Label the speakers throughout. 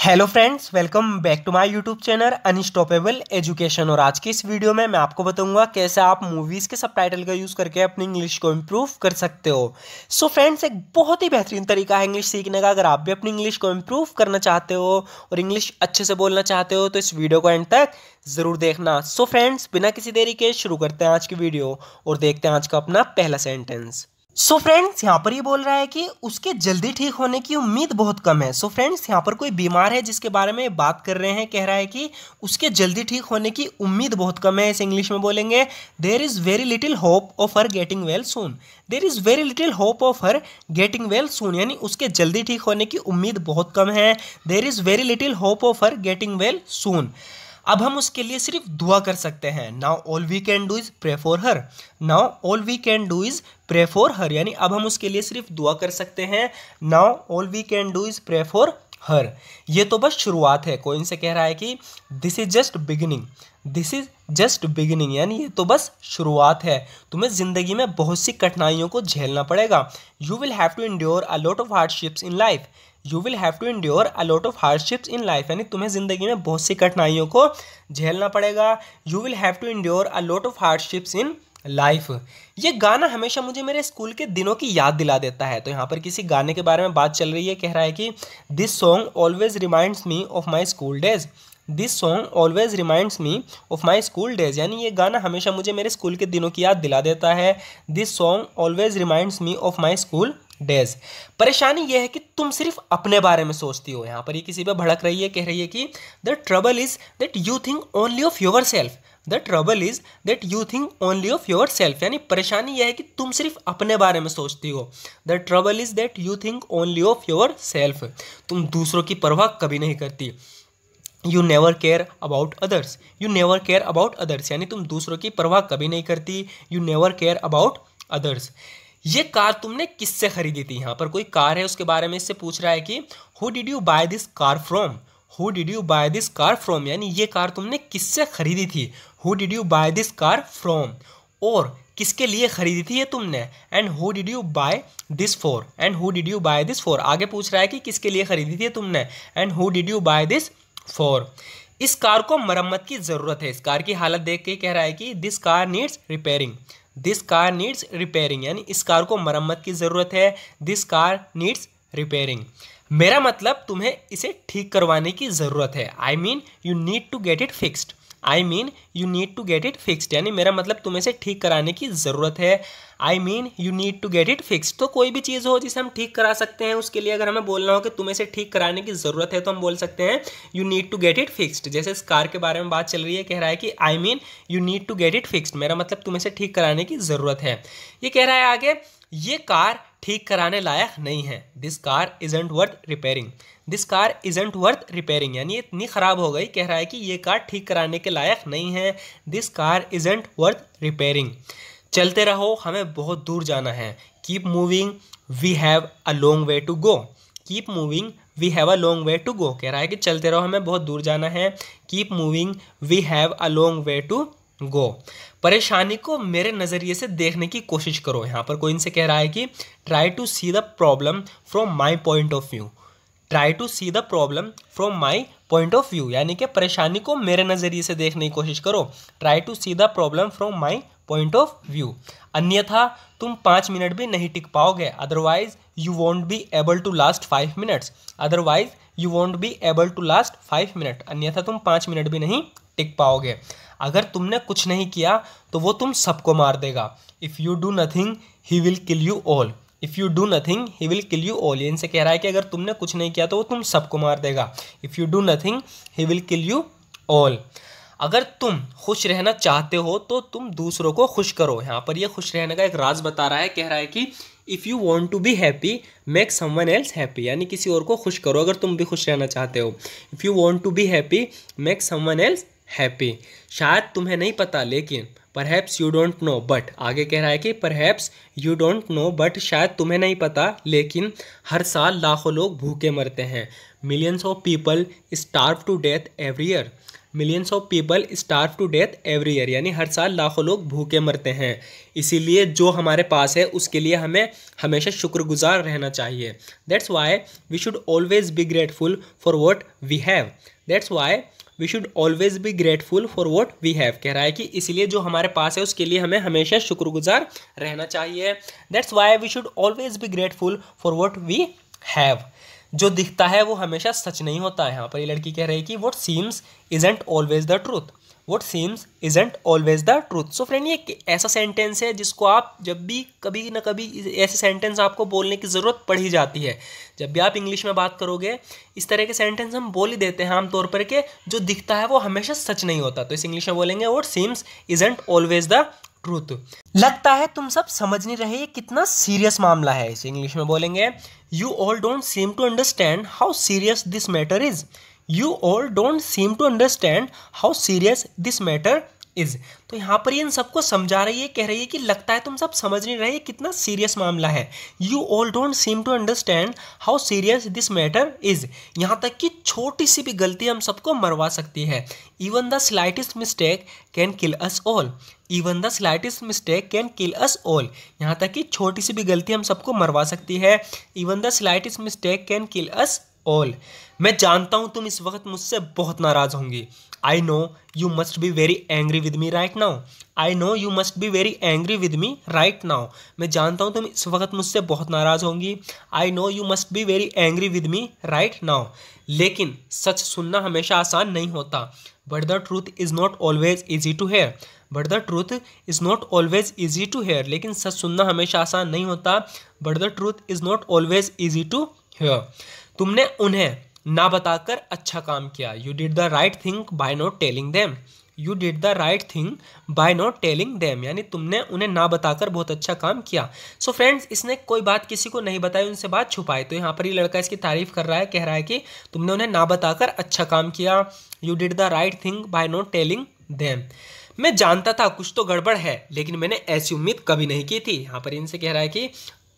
Speaker 1: Hello friends, welcome back to my YouTube channel unstoppable education. और आज की इस वीडियो में मैं आपको बताऊंगा कैसे आप मूवीज़ के सबटाइटल का यूज़ करके अपनी इंग्लिश को इम्प्रूव कर सकते हो। सो फ्रेंड्स, एक बहुत ही बेहतरीन तरीका है इंग्लिश सीखने का। अगर आप भी अपनी इंग्लिश को इम्प्रूव करना चाहते हो और इंग्लिश अच्छे से बोलना चाहते हो तो इस वीडियो को एंड तक ज़रूर देखना। सो फ्रेंड्स, बिना किसी देरी के शुरू करते हैं आज की वीडियो और देखते हैं आज का अपना पहला सेंटेंस। सो फ्रेंड्स, यहाँ पर ये बोल रहा है कि उसके जल्दी ठीक होने की उम्मीद बहुत कम है। सो फ्रेंड्स, यहाँ पर कोई बीमार है जिसके बारे में बात कर रहे हैं। कह रहा है कि उसके जल्दी ठीक होने की उम्मीद बहुत कम है। इसे इंग्लिश में बोलेंगे there is very little hope of her getting well soon. There is very little hope of her getting well soon, यानी उसके जल्दी ठीक होने की उम्मीद बहुत कम है। There is very little hope of her getting well soon. अब हम उसके लिए सिर्फ दुआ कर सकते हैं। Now all we can do is pray for her. Now all we can do is pray for her, यानी अब हम उसके लिए सिर्फ दुआ कर सकते हैं। Now all we can do is pray for her. ये तो बस शुरुआत है। कोई इनसे कह रहा है कि this is just beginning. This is just beginning, यानी ये तो बस शुरुआत है। तुम्हें जिंदगी में बहुत सी कठिनाइयों को झेलना पड़ेगा। You will have to endure a lot of hardships in life. You will have to endure a lot of hardships in life, यानी तुम्हें जिंदगी में बहुत सी कठिनाइयों को झेलना पड़ेगा। You will have to endure a lot of hardships in life. ये गाना हमेशा मुझे मेरे स्कूल के दिनों की याद दिला देता है। तो यहाँ पर किसी गाने के बारे में बात चल रही है। कह रहा है कि this song always reminds me of my school days. This song always reminds me of my school days, यानी ये गाना हमेशा मुझे मेरे स्कूल के दिनों की याद दिला देता है। This song always reminds me of my school days. परेशानी यह है कि तुम सिर्फ अपने बारे में सोचती हो। यहाँ पर ये किसी पे भड़क रही है। कह रही है कि the trouble is that you think only of your self. The trouble is that you think only of your self, यानी परेशानी यह है कि तुम सिर्फ अपने बारे में सोचती हो। The trouble is that you think only of your self. तुम दूसरों की परवाह कभी नहीं करती। You never care about others. You never care about others, यानी तुम दूसरों की परवाह कभी नहीं करती। You never care about others. ये कार तुमने किससे खरीदी थी। यहाँ पर कोई कार है, उसके बारे में इससे पूछ रहा है कि who did you buy this car from. Who did you buy this car from, यानी ये कार तुमने किससे खरीदी थी। Who did you buy this car from, और किसके लिए खरीदी थी ये तुमने। And who did you buy this for. And who did you buy this for, आगे पूछ रहा है कि किसके लिए खरीदी थी ये तुमने। And who did you buy this for. इस कार को मरम्मत की ज़रूरत है। इस कार की हालत देख के कह रहा है कि this car needs repairing. This car needs repairing, यानी इस कार को मरम्मत की ज़रूरत है। This car needs repairing. मेरा मतलब तुम्हें इसे ठीक करवाने की ज़रूरत है। I mean you need to get it fixed. I mean you need to get it fixed, यानी मेरा मतलब तुम्हें इसे ठीक कराने की ज़रूरत है। I mean you need to get it fixed. तो कोई भी चीज़ हो जिसे हम ठीक करा सकते हैं, उसके लिए अगर हमें बोलना हो कि तुम्हें इसे ठीक कराने की ज़रूरत है तो हम बोल सकते हैं you need to get it fixed. जैसे इस कार के बारे में बात चल रही है। कह रहा है कि I mean you need to get it fixed, मेरा मतलब तुम्हें इसे ठीक कराने की ज़रूरत है। ये कह रहा है आगे, ये कार ठीक कराने लायक नहीं है। This car isn't worth repairing. This car isn't worth repairing, यानी ये इतनी ख़राब हो गई। कह रहा है कि ये कार ठीक कराने के लायक नहीं है। This car isn't worth repairing. चलते रहो, हमें बहुत दूर जाना है। Keep moving, we have a long way to go. Keep moving, we have a long way to go. कह रहा है कि चलते रहो, हमें बहुत दूर जाना है। Keep moving, we have a long way to go. परेशानी को मेरे नज़रिए से देखने की कोशिश करो। यहाँ पर कोई इनसे कह रहा है कि try to see the problem from my point of view. Try to see the problem from my point of view, यानी कि परेशानी को मेरे नज़रिए से देखने की कोशिश करो। Try to see the problem from my point of view. अन्यथा तुम 5 मिनट भी नहीं टिक पाओगे। Otherwise you won't be able to last 5 minutes. Otherwise you won't be able to last 5 minute, अन्यथा तुम 5 मिनट भी नहीं टिक पाओगे। अगर तुमने कुछ नहीं किया तो वो तुम सबको मार देगा। If you do nothing he will kill you all. If you do nothing he will kill you all, ये इनसे कह रहा है कि अगर तुमने कुछ नहीं किया तो वो तुम सबको मार देगा। If you do nothing he will kill you all. अगर तुम खुश रहना चाहते हो तो तुम दूसरों को खुश करो। यहाँ पर ये खुश रहने का एक राज बता रहा है। कह रहा है कि if you want to be happy make someone else happy, यानी किसी और को खुश करो अगर तुम भी खुश रहना चाहते हो। If you want to be happy make someone else happy. शायद तुम्हें नहीं पता लेकिन perhaps you don't know but, आगे कह रहा है कि perhaps you don't know but, शायद तुम्हें नहीं पता लेकिन हर साल लाखों लोग भूखे मरते हैं। Millions of people starve to death every year. Millions of people starve to death every year, यानी हर साल लाखों लोग भूखे मरते हैं। इसीलिए जो हमारे पास है उसके लिए हमें हमेशा शुक्रगुजार रहना चाहिए। That's why we should always be grateful for what we have. That's why we should always be grateful for what we have, कह रहा है कि इसलिए जो हमारे पास है उसके लिए हमें हमेशा शुक्रगुजार रहना चाहिए। That's why we should always be grateful for what we have. जो दिखता है वो हमेशा सच नहीं होता है। यहाँ पर ये लड़की कह रही है कि what seems isn't always the truth. What seems isn't always the truth. So friend, ये एक ऐसा सेंटेंस है जिसको आप जब भी कभी ना कभी ऐसे सेंटेंस आपको बोलने की ज़रूरत पड़ ही जाती है। जब भी आप इंग्लिश में बात करोगे इस तरह के सेंटेंस हम बोल ही देते हैं आमतौर पर कि जो दिखता है वो हमेशा सच नहीं होता। तो इस इंग्लिश में बोलेंगे what seems isn't always the truth. लगता है तुम सब समझ नहीं रहे ये कितना सीरियस मामला है। इसे इंग्लिश में बोलेंगे you all don't seem to understand how serious this matter is. You all don't seem to understand how serious this matter is. तो यहाँ पर इन सबको समझा रही है, कह रही है कि लगता है तुम सब समझ नहीं रहे कितना सीरियस मामला है। You all don't seem to understand how serious this matter is. यहाँ तक कि छोटी सी भी गलती हम सबको मरवा सकती है। Even the slightest mistake can kill us all. Even the slightest mistake can kill us all. यहाँ तक कि छोटी सी भी गलती हम सबको मरवा सकती है। Even the slightest mistake can kill us all. मैं जानता हूँ तुम इस वक्त मुझसे बहुत नाराज होंगी। I know you must be very angry with me right now. I know you must be very angry with me right now. मैं जानता हूँ तुम इस वक्त मुझसे बहुत नाराज होंगी। I know you must be very angry with me right now. लेकिन सच सुनना हमेशा आसान नहीं होता। But the truth is not always easy to hear. But the truth is not always easy to hear. लेकिन सच सुनना हमेशा आसान नहीं होता। But the truth is not always easy to hear. तुमने उन्हें ना बताकर अच्छा काम किया। You did the right thing by not telling them. You did the right thing by not telling them, यानी तुमने उन्हें ना बताकर बहुत अच्छा काम किया। सो फ्रेंड्स, इसने कोई बात किसी को नहीं बताई, उनसे बात छुपाई। तो यहाँ पर ये लड़का इसकी तारीफ कर रहा है, कह रहा है कि तुमने उन्हें ना बताकर अच्छा काम किया। You did the right thing by not telling them. मैं जानता था कुछ तो गड़बड़ है, लेकिन मैंने ऐसी उम्मीद कभी नहीं की थी। यहाँ पर इनसे कह रहा है कि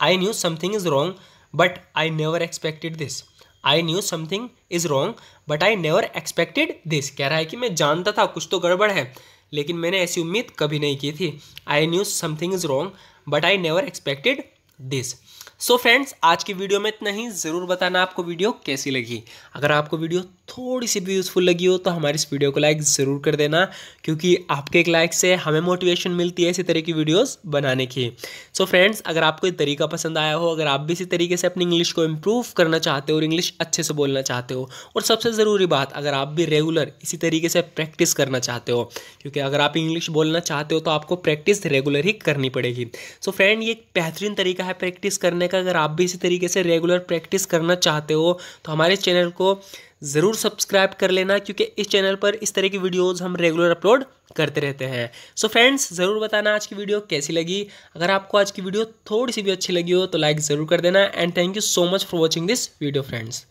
Speaker 1: I knew something is wrong but I never expected this. I knew something is wrong but I never expected this. कह रहा है कि मैं जानता था कुछ तो गड़बड़ है, लेकिन मैंने ऐसी उम्मीद कभी नहीं की थी। I knew something is wrong but I never expected this. So friends, आज की वीडियो में इतना ही। ज़रूर बताना आपको वीडियो कैसी लगी। अगर आपको वीडियो थोड़ी सी भी यूज़फुल लगी हो तो हमारी इस वीडियो को लाइक ज़रूर कर देना, क्योंकि आपके एक लाइक से हमें मोटिवेशन मिलती है इसी तरह की वीडियोस बनाने की। सो फ्रेंड्स, अगर आपको ये तरीका पसंद आया हो, अगर आप भी इसी तरीके से अपनी इंग्लिश को इम्प्रूव करना चाहते हो और इंग्लिश अच्छे से बोलना चाहते हो, और सबसे ज़रूरी बात, अगर आप भी रेगुलर इसी तरीके से प्रैक्टिस करना चाहते हो, क्योंकि अगर आप इंग्लिश बोलना चाहते हो तो आपको प्रैक्टिस रेगुलर ही करनी पड़ेगी। सो फ्रेंड, ये एक बेहतरीन तरीका है प्रैक्टिस करने का। अगर आप भी इसी तरीके से रेगुलर प्रैक्टिस करना चाहते हो तो हमारे चैनल को ज़रूर सब्सक्राइब कर लेना, क्योंकि इस चैनल पर इस तरह की वीडियोस हम रेगुलर अपलोड करते रहते हैं। सो फ्रेंड्स, ज़रूर बताना आज की वीडियो कैसी लगी। अगर आपको आज की वीडियो थोड़ी सी भी अच्छी लगी हो तो लाइक ज़रूर कर देना। And thank you so much for watching this video friends.